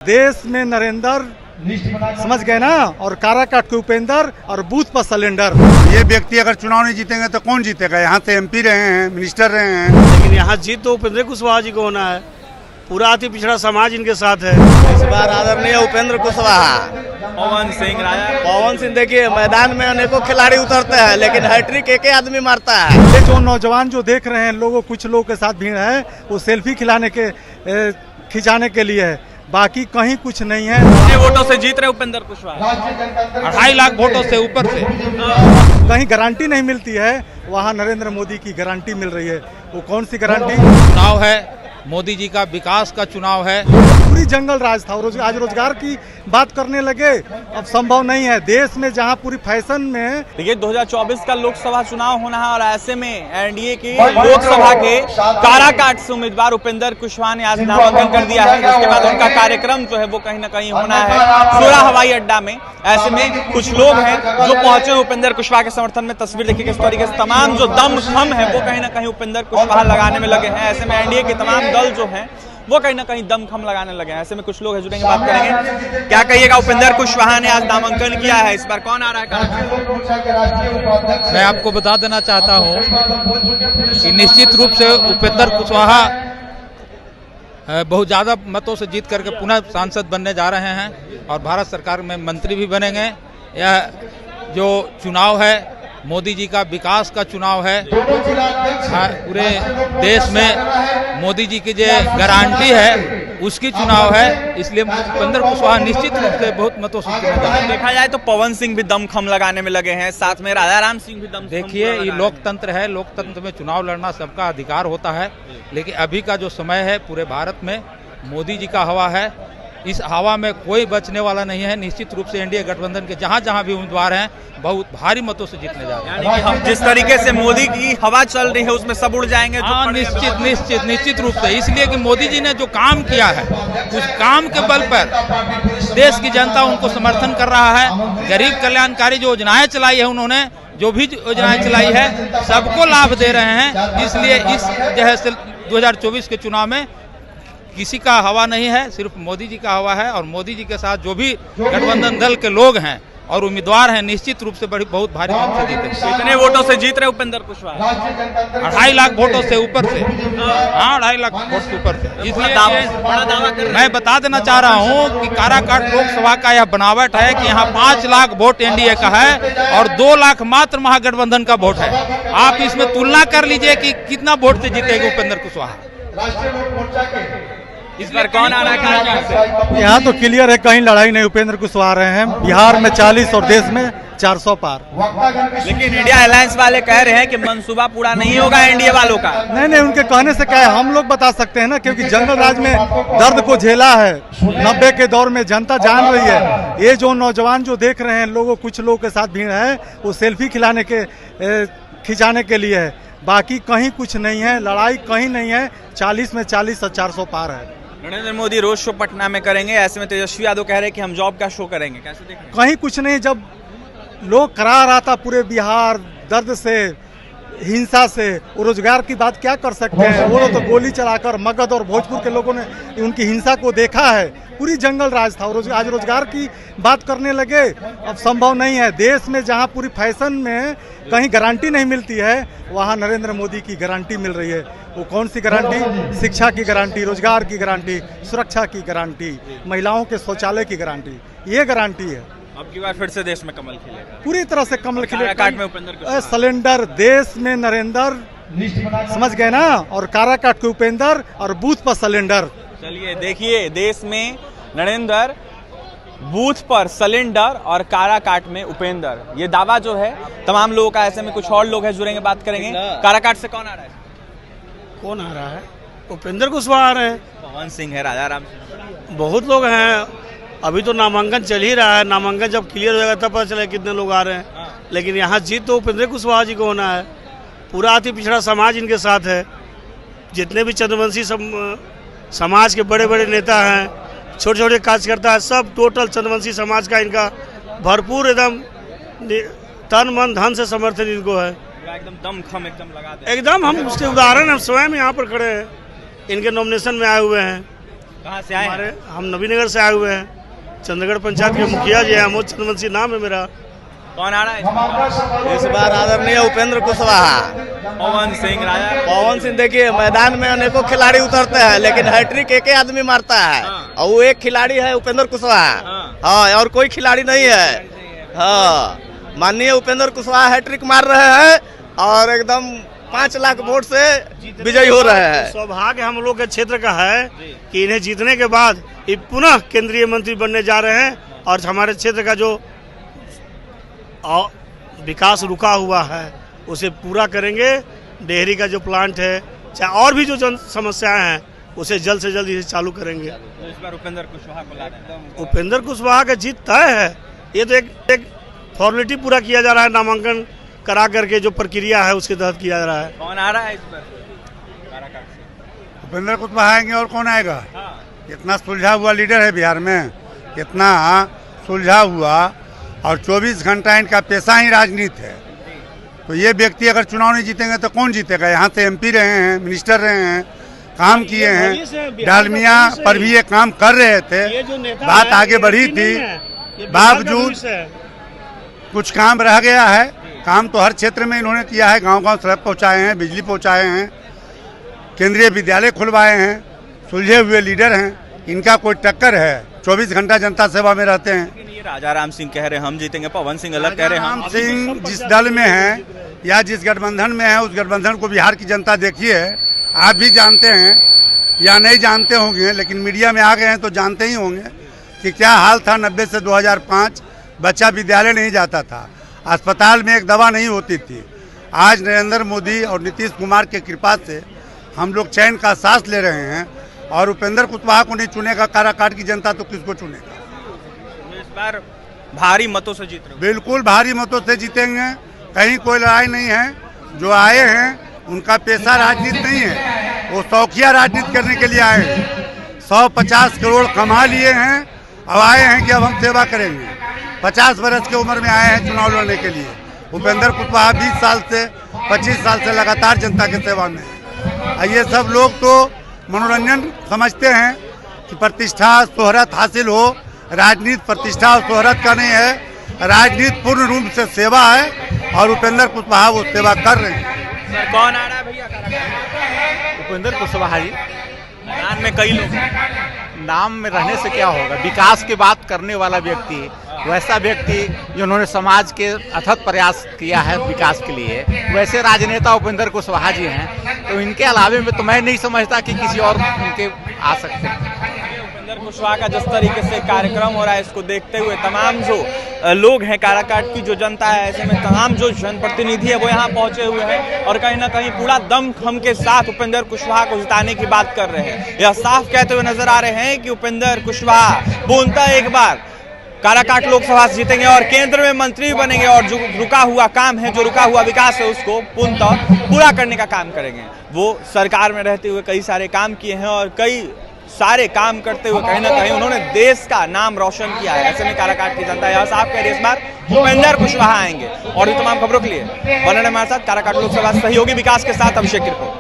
देश में नरेंद्र, समझ गए ना, और काराकाट के उपेंद्र और बूथ पर सिलेंडर। ये व्यक्ति अगर चुनाव नहीं जीतेंगे तो कौन जीतेगा? यहाँ से एमपी रहे हैं, मिनिस्टर रहे हैं। लेकिन यहाँ जीत तो उपेंद्र कुशवाहा जी को होना है। पूरा अति पिछड़ा समाज इनके साथ है। इस बार आदरणीय उपेंद्र कुशवाहा, पवन सिंह देखिए मैदान में अनेकों खिलाड़ी उतरते हैं लेकिन हैट्रिक एक ही आदमी मारता है। ये जो नौजवान जो देख रहे हैं लोगों, कुछ लोगों के साथ भीड़ है, वो सेल्फी खिंचाने के लिए है, बाकी कहीं कुछ नहीं है। कितने वोटों से जीत रहे उपेंद्र कुशवाहा? 2.5 लाख वोटों से ऊपर से। कहीं गारंटी नहीं मिलती है, वहाँ नरेंद्र मोदी की गारंटी मिल रही है। वो कौन सी गारंटी? चुनाव है, मोदी जी का विकास का चुनाव है। पूरी जंगल राज था, आज रोजगार की बात करने लगे, अब संभव नहीं है। देश में जहां पूरी फैशन में देखिए 2024 का लोकसभा चुनाव होना है और ऐसे में एनडीए की लोकसभा के काराकाट से उम्मीदवार उपेंद्र कुशवाहा ने आज नामांकन कर दिया है। उसके बाद उनका कार्यक्रम जो है वो कहीं ना कहीं होना है सूरा हवाई अड्डा में। ऐसे में कुछ लोग हैं जो पहुंचे उपेंद्र कुशवाहा के समर्थन में। तस्वीर देखिए किस तरीके से तमाम जो दमखम है वो कहीं ना कहीं उपेंद्र कुशवाहा लगाने में लगे हैं। ऐसे में एनडीए के तमाम दल जो हैं वो कहीं ना कहीं दमखम लगाने लगे हैं। ऐसे में कुछ लोग हैं, जुड़ेंगे, बात करेंगे। क्या कहिएगा, उपेंद्र कुशवाहा ने आज नामांकन किया है, इस बार कौन आ रहा है? मैं आपको बता देना चाहता हूं कि निश्चित रूप से उपेंद्र कुशवाहा बहुत ज़्यादा मतों से जीत करके पुनः सांसद बनने जा रहे हैं और भारत सरकार में मंत्री भी बनेंगे। यह जो चुनाव है मोदी जी का विकास का चुनाव है। पूरे देश में मोदी जी की जो गारंटी है उसकी चुनाव है, इसलिए उपेंद्र कुशवाहा निश्चित रूप से बहुत मतों से देखा जाए तो पवन सिंह भी दमखम लगाने में लगे हैं, साथ में राजाराम सिंह भी दमखम। देखिए ये लोकतंत्र है, लोकतंत्र में चुनाव लड़ना सबका अधिकार होता है, लेकिन अभी का जो समय है पूरे भारत में मोदी जी का हवा है। इस हवा में कोई बचने वाला नहीं है। निश्चित रूप से एनडीए गठबंधन के जहां जहां भी उम्मीदवार हैं बहुत भारी मतों से जीतने जा रहे हैं। यानी कि हम जिस तरीके से मोदी की हवा चल रही है उसमें सब उड़ जाएंगे। हाँ, निश्चित रूप से, इसलिए कि मोदी जी ने जो काम किया है उस काम के बल पर देश की जनता उनको समर्थन कर रहा है। गरीब कल्याणकारी जो योजनाएं चलाई है, उन्होंने जो भी योजनाएं चलाई है सबको लाभ दे रहे हैं। इसलिए इस जो है 2024 के चुनाव में किसी का हवा नहीं है, सिर्फ मोदी जी का हवा है। और मोदी जी के साथ जो भी गठबंधन दल के लोग हैं और उम्मीदवार हैं निश्चित रूप से बहुत भारी मत से जीते। कितने वोटों से जीत रहे उपेंद्र कुशवाहा? 2.5 लाख वोटों से ऊपर से। हाँ, 2.5 लाख वोट से ऊपर से। इसलिए मैं बता देना चाह रहा हूँ कि काराकाट लोकसभा का यह बनावट है कि यहाँ 5 लाख वोट एनडीए का है और 2 लाख मात्र महागठबंधन का वोट है। आप इसमें तुलना कर लीजिए कि कितना वोट से जीतेगा उपेंद्र कुशवाहा। इस बार कौन आ रहा है? यहाँ तो क्लियर है, कहीं लड़ाई नहीं, उपेंद्र कुशवाहा रहे हैं। बिहार में 40 और देश में 400 पार। लेकिन इंडिया अलायंस वाले कह रहे हैं कि मंसूबा पूरा नहीं होगा एनडीए वालों का। नहीं, उनके कहने से क्या है, हम लोग बता सकते हैं ना, क्योंकि जंगल राज में दर्द को झेला है। 90 के दौर में जनता जान रही है। ये जो नौजवान जो देख रहे हैं लोगों, कुछ लोगों के साथ भीड़ है, वो सेल्फी खिंचाने के लिए है, बाकी कहीं कुछ नहीं है। लड़ाई कहीं नहीं है। 40 में 40 और 400 पार है। नरेंद्र मोदी रोड शो पटना में करेंगे, ऐसे में तेजस्वी यादव कह रहे हैं कि हम जॉब का शो करेंगे, कैसे देख रहे हैं? कहीं कुछ नहीं। जब लोग करा रहा था पूरे बिहार दर्द से, हिंसा से, वो रोजगार की बात क्या कर सकते हैं? वो तो गोली चलाकर मगध और भोजपुर के लोगों ने उनकी हिंसा को देखा है। पूरी जंगल राज था, आज रोजगार की बात करने लगे, अब संभव नहीं है। देश में जहां पूरी फैशन में कहीं गारंटी नहीं मिलती है, वहां नरेंद्र मोदी की गारंटी मिल रही है। वो कौन सी गारंटी? शिक्षा की गारंटी, रोजगार की गारंटी, सुरक्षा की गारंटी, महिलाओं के शौचालय की गारंटी, ये गारंटी है। अब की बार फिर से देश में कमल खिलेगा, पूरी तरह से कमल खिलेगा। काराकाट में उपेंद्र कुशवाहा, सिलेंडर, देश में नरेंद्र, समझ गए ना, और काराकाट के उपेंद्र और बूथ पर सिलेंडर। चलिए देखिए, देश में नरेंद्र, बूथ पर सिलेंडर और काराकाट में उपेंद्र, ये दावा जो है तमाम लोगों का। ऐसे में कुछ और लोग हैं, जुड़ेंगे, बात करेंगे। काराकाट से कौन आ रहा है? कौन आ रहा है? उपेंद्र कुशवाहा आ रहे हैं। पवन सिंह है, राजाराम सिंह, बहुत लोग हैं। अभी तो नामांकन चल ही रहा है। नामांकन जब क्लियर हो जाएगा तब पता चलेगा कितने लोग आ रहे हैं। लेकिन यहाँ जीत तो उपेंद्र कुशवाहा जी को होना है। पूरा अति पिछड़ा समाज इनके साथ है। जितने भी चंद्रवंशी समाज के बड़े बड़े नेता हैं, छोटे छोटे कार्यकर्ता है, सब टोटल चंद्रवंशी समाज का इनका भरपूर एकदम तन मन धन से समर्थन इनको है। एकदम दमखम एकदम लगा दे। एकदम हम उसके उदाहरण हम स्वयं यहाँ पर खड़े हैं, इनके नॉमिनेशन में आए हुए हैं। कहाँ से आए हैं? हमारे हम नवीनगर से आए हुए हैं। चंद्रगढ़ पंचायत के मुखिया जी हैं, अमोद चंद्रवंशी नाम है मेरा। कौन आ रहा है इस बार आदरणीय उपेंद्र कुशवाहा। पवन सिंह राजा। पवन सिंह देखिए मैदान में अनेकों खिलाड़ी उतरते हैं लेकिन हैट्रिक एक ही आदमी मारता है और वो एक खिलाड़ी है उपेंद्र कुशवाहा। हाँ, और कोई खिलाड़ी नहीं है। हाँ, माननीय उपेंद्र कुशवाहा हैट्रिक मार रहे हैं और एकदम 5 लाख वोट से विजयी हो रहे हैं। सौभाग्य हम लोग के क्षेत्र का है कि इन्हें जीतने के बाद ये पुनः केंद्रीय मंत्री बनने जा रहे हैं और हमारे क्षेत्र का जो विकास रुका हुआ है उसे पूरा करेंगे। डेहरी का जो प्लांट है, चाहे और भी जो जन समस्याएं हैं, उसे जल्द से जल्द इसे चालू करेंगे। इस बार उपेंद्र कुशवाहा को ला रहे हैं। उपेंद्र कुशवाहा का जीत तय है। ये तो एक फॉर्मेलिटी पूरा किया जा रहा है, नामांकन करा करके जो प्रक्रिया है उसके तहत किया जा रहा है। कौन आ रहा है इस बार काराकाट से? उपेंद्र कुशवाहा आएंगे और कौन आएगा? इतना सुलझा हुआ लीडर है बिहार में, इतना सुलझा हुआ, और 24 घंटा इनका पेशा ही राजनीति है। तो ये व्यक्ति अगर चुनाव नहीं जीतेंगे तो कौन जीतेगा? यहाँ से एमपी रहे हैं, मिनिस्टर रहे हैं, काम किए हैं, डालमिया पर भी ये काम कर रहे थे, बात आगे बढ़ी थी, बावजूद कुछ काम रह गया है। काम तो हर क्षेत्र में इन्होंने किया है, गांव-गांव सड़क पहुंचाए हैं, बिजली पहुंचाए हैं, केंद्रीय विद्यालय खुलवाए हैं, सुलझे हुए लीडर हैं। इनका कोई टक्कर है? 24 घंटा जनता सेवा में रहते हैं। ये राजा राम सिंह कह रहे हैं हम जीतेंगे, पवन सिंह अलग कह रहे हैं हम। राम सिंह जिस दल में है या जिस गठबंधन में है, उस गठबंधन को बिहार की जनता देखी है। आप भी जानते हैं या नहीं जानते होंगे, लेकिन मीडिया में आ गए हैं तो जानते ही होंगे कि क्या हाल था 90 से 2005। बच्चा विद्यालय नहीं जाता था, अस्पताल में एक दवा नहीं होती थी। आज नरेंद्र मोदी और नीतीश कुमार की कृपा से हम लोग चैन का सांस ले रहे हैं। और उपेंद्र कुशवाहा को नहीं चुनेगा काराकाट की जनता तो किसको चुनेगा? इस बार भारी मतों से जीत रहे हो। बिल्कुल भारी मतों से जीतेंगे, कहीं कोई लड़ाई नहीं है। जो आए हैं उनका पेशा राजनीति नहीं है, वो शौकिया राजनीति करने के लिए आए हैं। 150 करोड़ कमा लिए हैं, अब आए हैं कि अब हम सेवा करेंगे। 50 वर्ष की उम्र में आए हैं चुनाव लड़ने के लिए। उपेंद्र कुशवाहा 20 साल से 25 साल से लगातार जनता की सेवा में है। ये सब लोग तो मनोरंजन समझते हैं कि प्रतिष्ठा शोहरत हासिल हो। राजनीति प्रतिष्ठा और शोहरत का नहीं है, राजनीति पूर्ण रूप से सेवा है और उपेंद्र कुशवाहा वो सेवा कर रहे हैं। सर कौन आ रहा है भैया काराकाट? उपेंद्र कुशवाहा जी। मैदान में कई लोग हैं। नाम में रहने से क्या होगा? विकास की बात करने वाला व्यक्ति, वैसा व्यक्ति जिन्होंने समाज के अथक प्रयास किया है विकास के लिए, वैसे राजनेता उपेंद्र कुशवाहा जी हैं। तो इनके अलावे में तो मैं नहीं समझता कि किसी और उनके आ सकते हैं। उपेंद्र कुशवाहा का जिस तरीके से कार्यक्रम हो रहा है, इसको देखते हुए तमाम जो लोग हैं काराकाट की जो जनता है, ऐसे में तमाम जो जनप्रतिनिधि है वो यहाँ पहुंचे हुए हैं और कहीं ना कहीं पूरा दमखम के साथ उपेंद्र कुशवाहा को जिताने की बात कर रहे हैं। यह साफ कहते हुए नजर आ रहे हैं कि उपेंद्र कुशवाहा पूर्णतः एक बार काराकाट लोकसभा से जीतेंगे और केंद्र में मंत्री बनेंगे और जो रुका हुआ काम है, जो रुका हुआ विकास है, उसको पूर्णतः पूरा करने का काम करेंगे। वो सरकार में रहते हुए कई सारे काम किए हैं और कई सारे काम करते हुए कहीं ना कहीं उन्होंने देश का नाम रोशन किया है। ऐसे में काराकाट की जनता यह साफ कह रही है इस बार उपेंद्र कुशवाहा आएंगे। और भी तमाम खबरों के लिए बने रहिए हमारे साथ। काराकाट लोकसभा सहयोगी विकास के साथ अभिषेक की रिपोर्ट।